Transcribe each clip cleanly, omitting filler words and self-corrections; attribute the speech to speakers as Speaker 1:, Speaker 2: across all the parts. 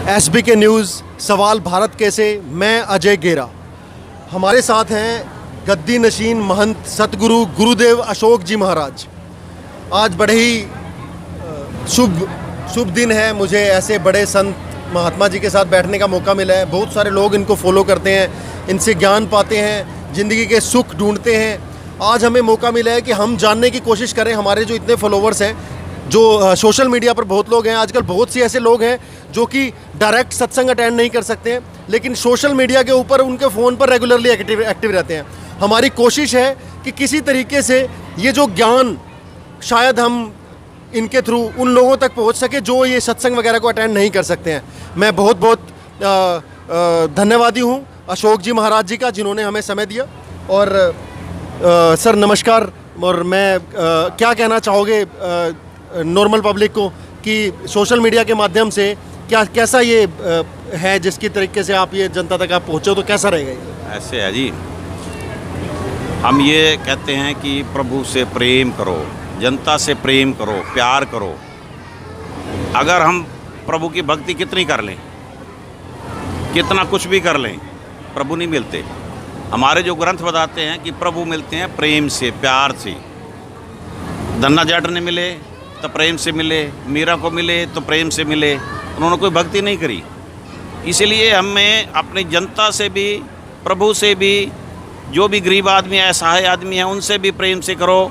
Speaker 1: SBK news सवाल भारत कैसे। मैं अजय गेरा। हमारे साथ हैं गद्दी नशीन महंत सतगुरु गुरुदेव अशोक जी महाराज। आज बड़े ही शुभ दिन है। मुझे ऐसे बड़े संत महात्मा जी के साथ बैठने का मौका मिला है। बहुत सारे लोग इनको फॉलो करते हैं, इनसे ज्ञान पाते हैं, ज़िंदगी के सुख ढूंढते हैं। आज हमें मौका मिला है कि हम जानने की कोशिश करें। हमारे जो इतने फॉलोवर्स हैं, जो सोशल मीडिया पर बहुत लोग हैं, आजकल बहुत सी ऐसे लोग हैं जो कि डायरेक्ट सत्संग अटेंड नहीं कर सकते हैं, लेकिन सोशल मीडिया के ऊपर उनके फ़ोन पर रेगुलरली एक्टिव रहते हैं। हमारी कोशिश है कि किसी तरीके से ये जो ज्ञान शायद हम इनके थ्रू उन लोगों तक पहुंच सके जो ये सत्संग वगैरह को अटेंड नहीं कर सकते हैं। मैं बहुत बहुत धन्यवादी हूं अशोक जी महाराज जी का, जिन्होंने हमें समय दिया। और सर नमस्कार। और मैं क्या कहना चाहोगे नॉर्मल पब्लिक को कि सोशल मीडिया के माध्यम से कैसा ये है, जिसकी तरीके से आप ये जनता तक आप पहुँचो तो कैसा रहेगा ये?
Speaker 2: ऐसे है जी, हम ये कहते हैं कि प्रभु से प्रेम करो, जनता से प्रेम करो, प्यार करो। अगर हम प्रभु की भक्ति कितनी कर लें, कितना कुछ भी कर लें, प्रभु नहीं मिलते। हमारे जो ग्रंथ बताते हैं कि प्रभु मिलते हैं प्रेम से, प्यार से। धन्ना जाट ने मिले तो प्रेम से मिले, मीरा को मिले तो प्रेम से मिले। उन्होंने कोई भक्ति नहीं करी। इसीलिए हमें अपनी जनता से भी, प्रभु से भी, जो भी गरीब आदमी है, असहाय आदमी है, उनसे भी प्रेम से करो।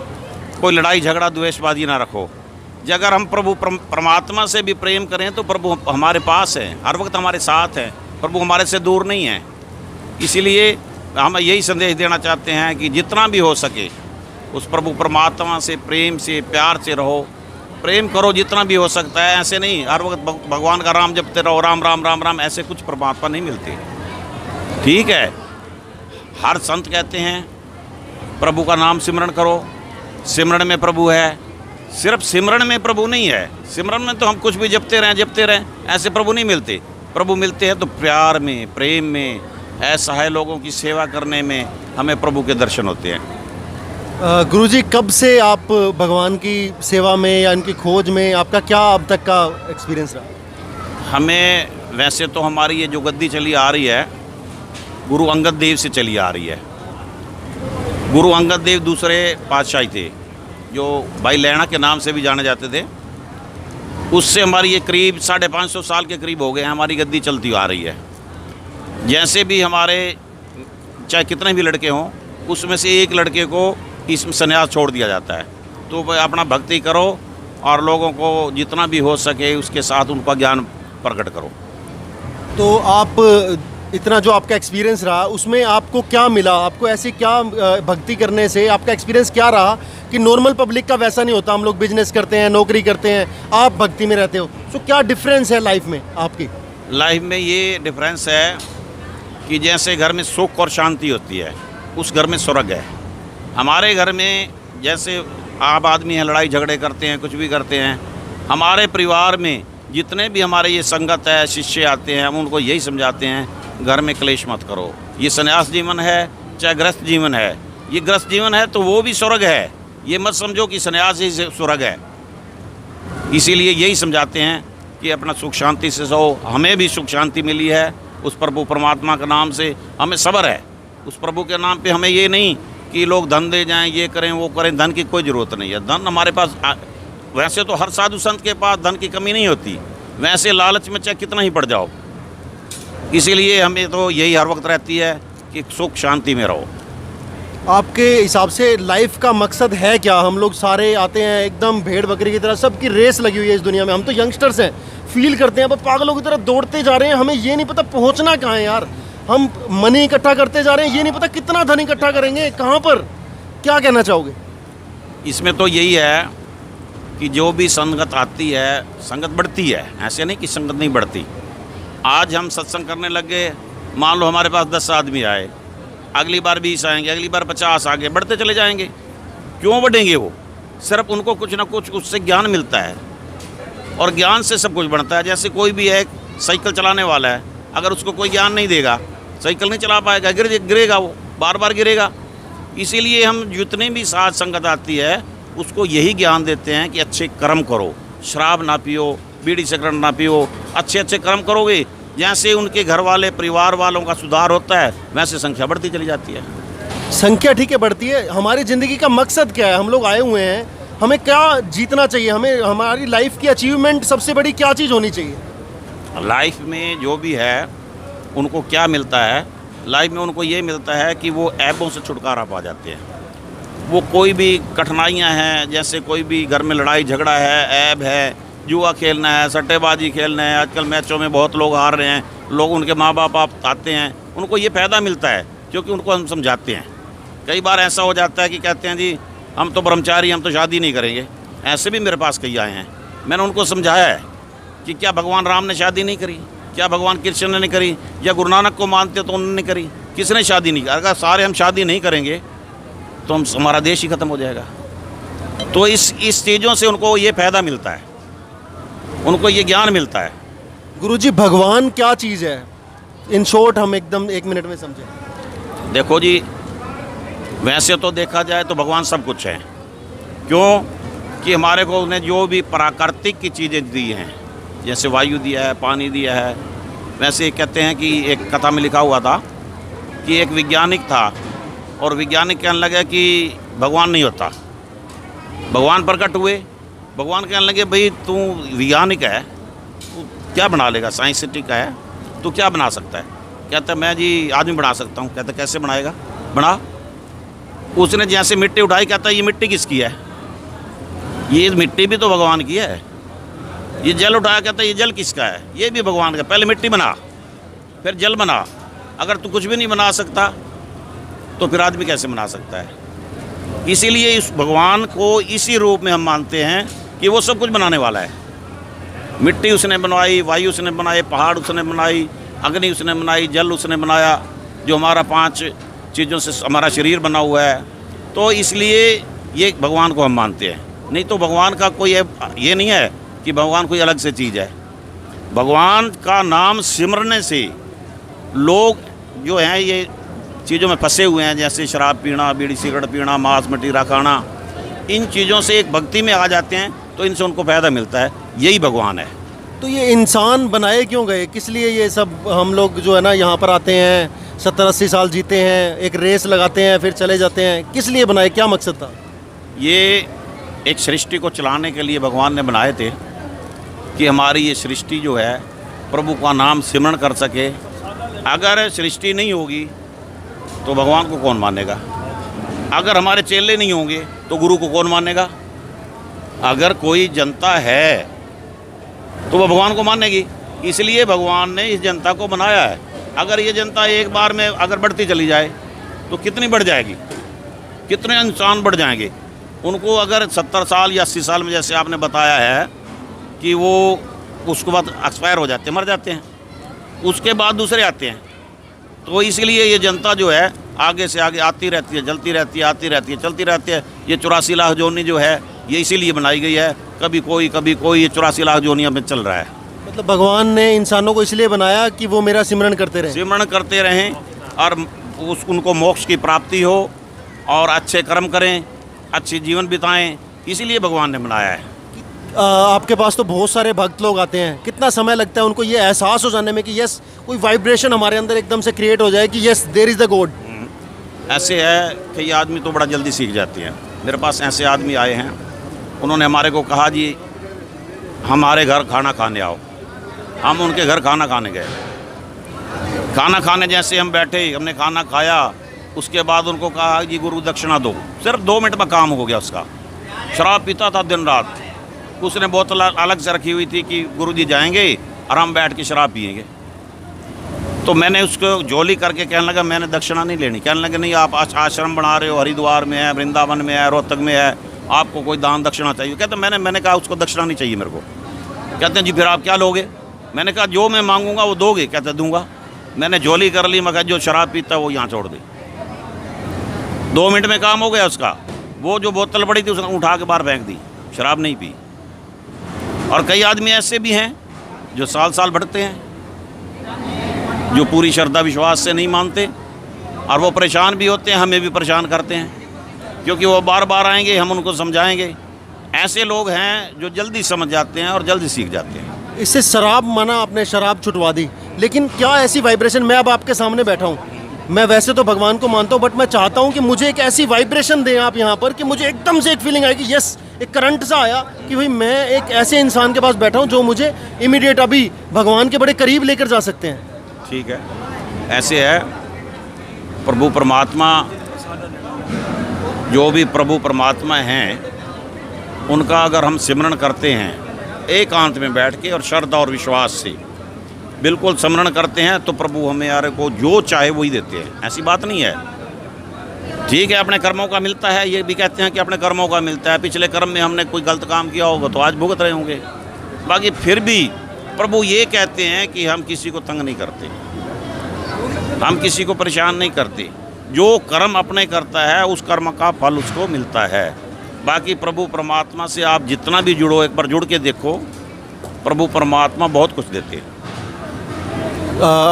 Speaker 2: कोई लड़ाई झगड़ा द्वेषबाजी ना रखो। जो अगर हम प्रभु परमात्मा से भी प्रेम करें तो प्रभु हमारे पास है, हर वक्त हमारे साथ है। प्रभु हमारे से दूर नहीं है। इसीलिए हम यही संदेश देना चाहते हैं कि जितना भी हो सके उस प्रभु परमात्मा से प्रेम से, प्यार से रहो। प्रेम करो जितना भी हो सकता है। ऐसे नहीं हर वक्त भगवान का राम जपते रहो, राम राम राम राम, ऐसे कुछ परमात्मा नहीं मिलते। ठीक है, हर संत कहते हैं प्रभु का नाम सिमरन करो, सिमरन में प्रभु है। सिर्फ सिमरन में प्रभु नहीं है। सिमरन में तो हम कुछ भी जपते रहें, ऐसे प्रभु नहीं मिलते। प्रभु मिलते हैं तो प्यार में, प्रेम में, असहाय लोगों की सेवा करने में हमें प्रभु के दर्शन होते हैं।
Speaker 1: गुरुजी, कब से आप भगवान की सेवा में या इनकी खोज में, आपका क्या अब तक का एक्सपीरियंस रहा?
Speaker 2: हमें वैसे तो हमारी ये जो गद्दी चली आ रही है गुरु अंगद देव से चली आ रही है। गुरु अंगद देव दूसरे पातशाही थे जो भाई लैना के नाम से भी जाने जाते थे। उससे हमारी ये करीब 550 साल के करीब हो गए हैं हमारी गद्दी चलती आ रही है। जैसे भी हमारे चाहे कितने भी लड़के हों, उसमें से एक लड़के को इसमें संन्यास छोड़ दिया जाता है। तो अपना भक्ति करो और लोगों को जितना भी हो सके उसके साथ उनका ज्ञान प्रकट करो।
Speaker 1: तो आप इतना जो आपका एक्सपीरियंस रहा उसमें आपको क्या मिला? आपको ऐसी क्या भक्ति करने से आपका एक्सपीरियंस क्या रहा कि नॉर्मल पब्लिक का वैसा नहीं होता? हम लोग बिजनेस करते हैं, नौकरी करते हैं, आप भक्ति में रहते हो। तो क्या डिफरेंस है लाइफ में आपकी?
Speaker 2: लाइफ में ये डिफरेंस है कि जैसे घर में सुख और शांति होती है, उस घर में स्वर्ग है। हमारे घर में जैसे आप आदमी हैं, लड़ाई झगड़े करते हैं, कुछ भी करते हैं। हमारे परिवार में जितने भी हमारे ये संगत है, शिष्य आते हैं, हम उनको यही समझाते हैं घर में क्लेश मत करो। ये संन्यास जीवन है चाहे गृहस्थ जीवन है, ये गृहस्थ जीवन है तो वो भी स्वर्ग है। ये मत समझो कि संन्यास ही स्वर्ग है। इसीलिए यही समझाते हैं कि अपना सुख शांति से सहो। हमें भी सुख शांति मिली है उस प्रभु परमात्मा के नाम से। हमें सब्र है उस प्रभु के नाम पे। हमें ये नहीं कि लोग धन दे जाएं, ये करें वो करें। धन की कोई ज़रूरत नहीं है। धन हमारे पास वैसे तो हर साधु संत के पास धन की कमी नहीं होती, वैसे लालच में चाहे कितना ही पड़ जाओ। इसीलिए हमें तो यही हर वक्त रहती है कि सुख शांति में रहो।
Speaker 1: आपके हिसाब से लाइफ का मकसद है क्या? हम लोग सारे आते हैं एकदम भेड़ बकरी की तरह, सबकी रेस लगी हुई है इस दुनिया में। हम तो यंगस्टर्स हैं, फील करते हैं अब पागलों की तरह दौड़ते जा रहे हैं। हमें ये नहीं पता पहुंचना कहाँ है यार। हम मनी इकट्ठा करते जा रहे हैं, ये नहीं पता कितना धन इकट्ठा करेंगे, कहाँ पर। क्या कहना चाहोगे?
Speaker 2: इसमें तो यही है कि जो भी संगत आती है, संगत बढ़ती है। ऐसे नहीं कि संगत नहीं बढ़ती। आज हम सत्संग करने लग गए, मान लो हमारे पास 10 आदमी आए, अगली बार 20 आएंगे, अगली बार 50 आगे, बढ़ते चले जाएंगे। क्यों बढ़ेंगे? वो सिर्फ उनको कुछ ना कुछ उससे ज्ञान मिलता है और ज्ञान से सब कुछ बढ़ता है। जैसे कोई भी है साइकिल चलाने वाला है, अगर उसको कोई ज्ञान नहीं देगा साइकिल नहीं चला पाएगा, गिरेगा, वो बार बार गिरेगा। इसीलिए हम जितने भी साथ संगत आती है उसको यही ज्ञान देते हैं कि अच्छे कर्म करो, शराब ना पियो, बीड़ी सिगरेट ना पियो, अच्छे अच्छे कर्म करोगे, जैसे उनके घर वाले परिवार वालों का सुधार होता है वैसे संख्या बढ़ती चली जाती है।
Speaker 1: संख्या ठीक है बढ़ती है, हमारी ज़िंदगी का मकसद क्या है? हम लोग आए हुए हैं, हमें क्या जीतना चाहिए? हमें हमारी लाइफ की अचीवमेंट सबसे बड़ी क्या चीज़ होनी चाहिए?
Speaker 2: लाइफ में जो भी है उनको क्या मिलता है? लाइफ में उनको ये मिलता है कि वो ऐबों से छुटकारा पा जाते हैं। वो कोई भी कठिनाइयाँ हैं, जैसे कोई भी घर में लड़ाई झगड़ा है, ऐब है, जुआ खेलना है, सट्टेबाजी खेलना है, आजकल मैचों में बहुत लोग हार रहे हैं, लोग उनके माँ बाप आते हैं, उनको ये फ़ायदा मिलता है क्योंकि उनको हम समझाते हैं। कई बार ऐसा हो जाता है कि कहते हैं जी हम तो ब्रह्मचारी, हम तो शादी नहीं करेंगे। ऐसे भी मेरे पास कई आए हैं, मैंने उनको समझाया है कि क्या भगवान राम ने शादी नहीं करी, क्या भगवान कृष्ण ने नहीं करी, या गुरु नानक को मानते तो उन्होंने करी, किसने शादी नहीं करी? अगर सारे हम शादी नहीं करेंगे तो हमारा देश ही ख़त्म हो जाएगा। तो इस चीज़ों से उनको ये फ़ायदा मिलता है, उनको ये ज्ञान मिलता है।
Speaker 1: गुरुजी, भगवान क्या चीज़ है? इन शॉर्ट हम एकदम 1 मिनट में समझें।
Speaker 2: देखो जी, वैसे तो देखा जाए तो भगवान सब कुछ है। क्यों? कि हमारे को उन्हें जो भी प्राकृतिक की चीज़ें दी हैं, जैसे वायु दिया है, पानी दिया है। वैसे कहते हैं कि एक कथा में लिखा हुआ था कि एक वैज्ञानिक था और वैज्ञानिक कहने लगा कि भगवान नहीं होता। भगवान प्रकट हुए, भगवान कहने लगे भाई तू वैज्ञानिक है, तू क्या बना लेगा, साइंटिस्ट का है, तू क्या बना सकता है? कहता मैं जी आदमी बना सकता हूँ। कहता कैसे बनाएगा? बना। उसने जैसे मिट्टी उठाई, कहता ये मिट्टी किसकी है? ये मिट्टी भी तो भगवान की है। ये जल उठाया, कहता ये जल किसका है? ये भी भगवान का। पहले मिट्टी बना फिर जल बना। अगर तू कुछ भी नहीं बना सकता तो फिर आदमी कैसे बना सकता है? इसीलिए इस भगवान को इसी रूप में हम मानते हैं कि वो सब कुछ बनाने वाला है। मिट्टी उसने बनवाई, वायु उसने बनाए, पहाड़ उसने बनाई, अग्नि उसने बनाई, जल उसने बनाया, जो हमारा 5 चीज़ों से हमारा शरीर बना हुआ है। तो इसलिए ये भगवान को हम मानते हैं। नहीं तो भगवान का कोई ये नहीं है कि भगवान कोई अलग से चीज़ है। भगवान का नाम सिमरने से लोग जो हैं ये चीज़ों में फंसे हुए हैं, जैसे शराब पीना, बीड़ी सिगरेट पीना, मांस मटीरा खाना, इन चीज़ों से एक भक्ति में आ जाते हैं तो इनसे उनको फ़ायदा मिलता है। यही भगवान है।
Speaker 1: तो ये इंसान बनाए क्यों गए? किस लिए ये सब हम लोग जो है ना यहाँ पर आते हैं, 70-80 साल जीते हैं, एक रेस लगाते हैं, फिर चले जाते हैं? किस लिए बनाए, क्या मकसद था?
Speaker 2: ये एक सृष्टि को चलाने के लिए भगवान ने बनाए थे कि हमारी ये सृष्टि जो है प्रभु का नाम सिमरण कर सके। अगर सृष्टि नहीं होगी तो भगवान को कौन मानेगा? अगर हमारे चेले नहीं होंगे तो गुरु को कौन मानेगा? अगर कोई जनता है तो वह भगवान को मानेगी। इसलिए भगवान ने इस जनता को बनाया है। अगर ये जनता एक बार में अगर बढ़ती चली जाए तो कितनी बढ़ जाएगी, कितने इंसान बढ़ जाएंगे। उनको अगर 70 साल या 80 साल में, जैसे आपने बताया है कि वो उसके बाद एक्सपायर हो जाते हैं, मर जाते हैं, उसके बाद दूसरे आते हैं। तो इसलिए ये जनता जो है आगे से आगे आती रहती है, जलती रहती है, आती रहती है, चलती रहती है। ये 84 लाख जोनी जो है ये इसीलिए बनाई गई है। कभी कोई कभी कोई, ये 84 लाख जोनियों में चल रहा है।
Speaker 1: मतलब भगवान ने इंसानों को इसलिए बनाया कि वो मेरा सिमरन करते रहें,
Speaker 2: सिमरण करते रहें और उनको मोक्ष की प्राप्ति हो और अच्छे कर्म करें, अच्छे जीवन बिताएं। इसीलिए भगवान ने बनाया है।
Speaker 1: आपके पास तो बहुत सारे भक्त लोग आते हैं, कितना समय लगता है उनको ये एहसास हो जाने में कि यस, कोई वाइब्रेशन हमारे अंदर एकदम से क्रिएट हो जाए कि yes there is the God?
Speaker 2: ऐसे है कि ये आदमी तो बड़ा जल्दी सीख जाते हैं। मेरे पास ऐसे आदमी आए हैं, उन्होंने हमारे को कहा जी हमारे घर खाना खाने आओ। हम उनके घर खाना खाने गए। खाना खाने जैसे हम बैठे, हमने खाना खाया, उसके बाद उनको कहा जी गुरु दक्षिणा दो। सिर्फ 2 मिनट में काम हो गया उसका। शराब पीता था दिन रात, उसने बोतल अलग से रखी हुई थी कि गुरुजी जाएंगे और हम बैठ के शराब पिएंगे। तो मैंने उसको जोली करके कहने लगा मैंने दक्षिणा नहीं लेनी। कहने लगे नहीं, आप आश्रम बना रहे हो, हरिद्वार में है, वृंदावन में है, रोहतक में है, आपको कोई दान दक्षिणा चाहिए? कहते मैंने कहा उसको दक्षिणा नहीं चाहिए मेरे को। कहते हैं जी फिर आप क्या लोगे? मैंने कहा जो मैं मांगूंगा वो दोगे? कहते दूंगा। मैंने जोली कर ली, मैं कहा जो शराब पीता है वो यहाँ छोड़ दे। 2 मिनट में काम हो गया उसका। वो जो बोतल पड़ी थी उसने उठा के बाहर फेंक दी, शराब नहीं पी। और कई आदमी ऐसे भी हैं जो साल साल भटकते हैं, जो पूरी श्रद्धा विश्वास से नहीं मानते, और वो परेशान भी होते हैं, हमें भी परेशान करते हैं, क्योंकि वो बार बार आएंगे, हम उनको समझाएंगे ऐसे लोग हैं जो जल्दी समझ जाते हैं और जल्दी सीख जाते हैं।
Speaker 1: इससे शराब माना, आपने शराब छुटवा दी, लेकिन क्या ऐसी वाइब्रेशन, मैं अब आपके सामने बैठा हूँ, मैं वैसे तो भगवान को मानता हूँ, बट मैं चाहता हूँ कि मुझे एक ऐसी वाइब्रेशन दें आप यहाँ पर कि मुझे एकदम से एक फीलिंग आएगी, यस, एक करंट सा आया कि भाई मैं एक ऐसे इंसान के पास बैठा हूँ जो मुझे इमीडिएट अभी भगवान के बड़े करीब लेकर जा सकते हैं।
Speaker 2: ठीक है, ऐसे है प्रभु परमात्मा, जो भी प्रभु परमात्मा हैं उनका अगर हम सिमरन करते हैं एकांत में बैठ के और श्रद्धा और विश्वास से बिल्कुल सिमरन करते हैं तो प्रभु हमें यार को जो चाहे वही देते हैं। ऐसी बात नहीं है। ठीक है, अपने कर्मों का मिलता है, ये भी कहते हैं कि अपने कर्मों का मिलता है, पिछले कर्म में हमने कोई गलत काम किया होगा तो आज भुगत रहे होंगे। बाकी फिर भी प्रभु ये कहते हैं कि हम किसी को तंग नहीं करते, हम किसी को परेशान नहीं करते। जो कर्म अपने करता है उस कर्म का फल उसको मिलता है। बाकी प्रभु परमात्मा से आप जितना भी जुड़ो, एक बार जुड़ के देखो, प्रभु परमात्मा बहुत कुछ देते हैं।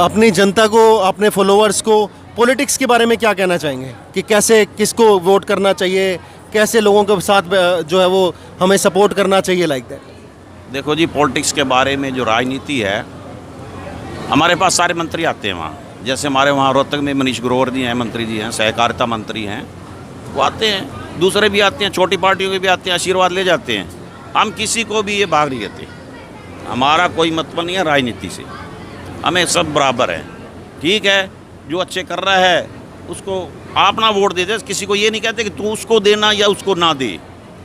Speaker 1: अपनी जनता को, अपने फॉलोअर्स को पॉलिटिक्स के बारे में क्या कहना चाहेंगे कि कैसे किसको वोट करना चाहिए, कैसे लोगों के साथ जो है वो हमें सपोर्ट करना चाहिए, लाइक दैट?
Speaker 2: देखो जी, पॉलिटिक्स के बारे में जो राजनीति है, हमारे पास सारे मंत्री आते हैं वहाँ। जैसे हमारे वहाँ रोहतक में मनीष ग्रोवर जी हैं, मंत्री जी हैं, सहकारिता मंत्री हैं, वो आते हैं, दूसरे भी आते हैं, छोटी पार्टियों के भी आते हैं, आशीर्वाद ले जाते हैं। हम किसी को भी ये भाग नहीं देते, हमारा कोई मतलब नहीं है राजनीति से, हमें सब बराबर हैं। ठीक है, जो अच्छे कर रहा है उसको अपना वोट दे दे, किसी को ये नहीं कहते कि तू उसको देना या उसको ना दे,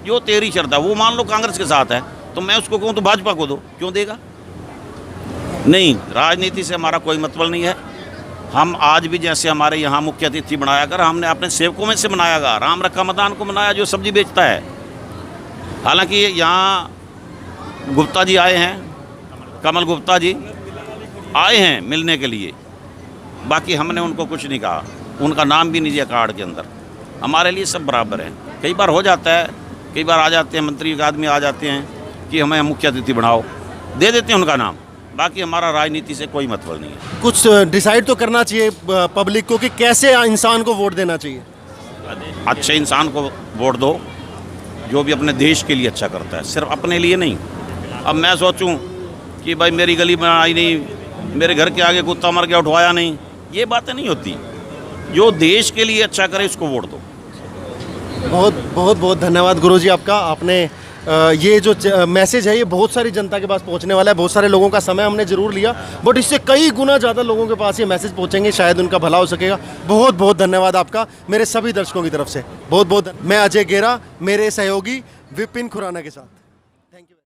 Speaker 2: जो तेरी श्रद्धा। वो मान लो कांग्रेस के साथ है तो मैं उसको कहूँ तो भाजपा को दो, क्यों देगा? नहीं, राजनीति से हमारा कोई मतलब नहीं है। हम आज भी जैसे हमारे यहाँ मुख्य अतिथि बनाया कर, हमने अपने सेवकों में से बनाया गा, राम रखा मदान को बनाया जो सब्जी बेचता है। हालांकि यहाँ गुप्ता जी आए हैं, कमल गुप्ता जी आए हैं मिलने के लिए, बाकी हमने उनको कुछ नहीं कहा, उनका नाम भी नहीं दिया कार्ड के अंदर। हमारे लिए सब बराबर हैं। कई बार हो जाता है, कई बार आ जाते हैं मंत्री के आदमी आ जाते हैं कि हमें मुख्य अतिथि बनाओ, दे देते हैं उनका नाम। बाकी हमारा राजनीति से कोई मतलब नहीं है।
Speaker 1: कुछ डिसाइड तो करना चाहिए पब्लिक को कि कैसे इंसान को वोट देना चाहिए।
Speaker 2: अच्छे इंसान को वोट दो जो भी अपने देश के लिए अच्छा करता है, सिर्फ अपने लिए नहीं। अब मैं सोचूं कि भाई मेरी गली बनाई नहीं, मेरे घर के आगे कुत्ता मर गया उठवाया नहीं, ये बातें नहीं होती। जो देश के लिए अच्छा करे उसको वोट दो।
Speaker 1: बहुत बहुत बहुत धन्यवाद गुरुजी आपका। आपने ये जो मैसेज है ये बहुत सारी जनता के पास पहुंचने वाला है। बहुत सारे लोगों का समय हमने ज़रूर लिया, बट इससे कई गुना ज़्यादा लोगों के पास ये मैसेज पहुंचेंगे, शायद उनका भला हो सकेगा। बहुत बहुत धन्यवाद आपका मेरे सभी दर्शकों की तरफ से। बहुत बहुत मैं अजय गेरा, मेरे सहयोगी विपिन खुराना के साथ।